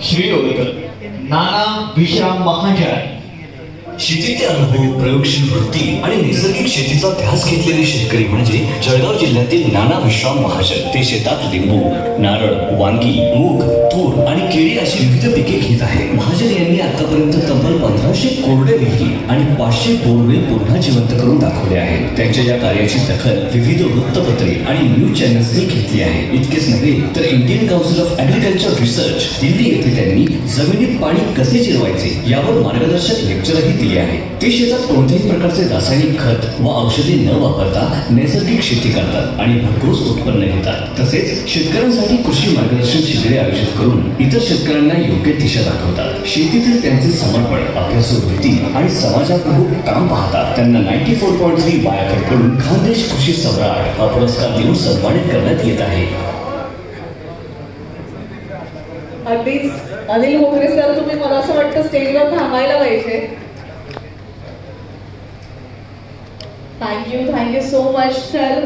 श्री नाना विश्राम महाजन। शेतीचे अनुभव, प्रयोगशील वृत्ती आणि नैसर्गिक शेतीचा ध्यास घेतलेले शेतकरी म्हणजे जळगाव जिल्ह्यातील नाना विश्राम महाजन। ते शेतात लिंबू, नारळ, वांगी, मूग, तूर आणि केळी अशी विविध पिके घेत आहेत। महाजन यांनी आतापर्यंत तब्बल 1500 कोरडे विहीर आणि 500 बोरवेल पुन्हा जिवंत करून दाखवले आहेत। त्यांच्या या कार्याची दखल विविध वृत्तपत्रे आणि न्यूज चॅनल्सनी घेतली आहे। इतकेच नव्हे तर Indian council of agriculture research Delhi येथे त्यांनी जमिनीत पाणी कसे जिरवायचे यावर मार्गदर्शक लेक्चरही दिले आहे। ते शेतात कोणत्याही प्रकारचे रासायनिक खत व औषधे न वापरता नैसर्गिक शेती करतात आणि भरघोस उत्पन्न घेतात। तसेच शेतकऱ्यांसाठी कृषी मार्गदर्शन शिबिरे आयोजित करून इतर शेतकऱ्यांना योग्य दिशा दाखवतात। शेतीतील त्यांचे समर्पण, अभ्यासू वृत्ती आणि समाजाप्रमुख काम पाहतात त्यांना 94.3 वायाकड कडून खानदेश कृषी सम्राट हा पुरस्कार देऊन सन्मानित करण्यात येत आहे। अगदीच अनिल मोगरे सर, तुम्ही मला असं वाटतं स्टेजवर थांबायला पाहिजे। Thank you so much sir.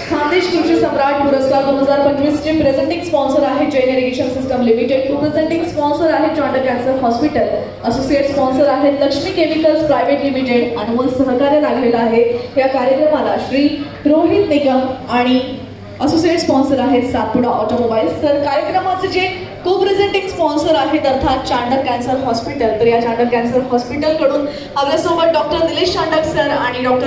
Khandesh कृषी सम्राट पुरस्कार 2025 चे प्रेझेंटिंग स्पॉन्सर आहे Jain irrigation system limited, presenting sponsor आहे Chandak cancer hospital, associate sponsor आहेत लक्ष्मी केमिकल्स प्रायव्हेट लिमिटेड। अनमोल सहकार्य लागलेलं आहे या कार्यक्रमाला श्री रोहित निगम आणि असोसिएट स्पॉन्सर आहेत सातपुडा ऑटोमोबाईल्स। तर कार्यक्रमाचे जे को प्रेझेंटिंग स्पॉन्सर आहेत अर्थात चांडक कॅन्सर हॉस्पिटल। तर या चांडक कॅन्सर हॉस्पिटल कडून आपल्यासोबत डॉक्टर निलेश चांडक सर आणि डॉक्टर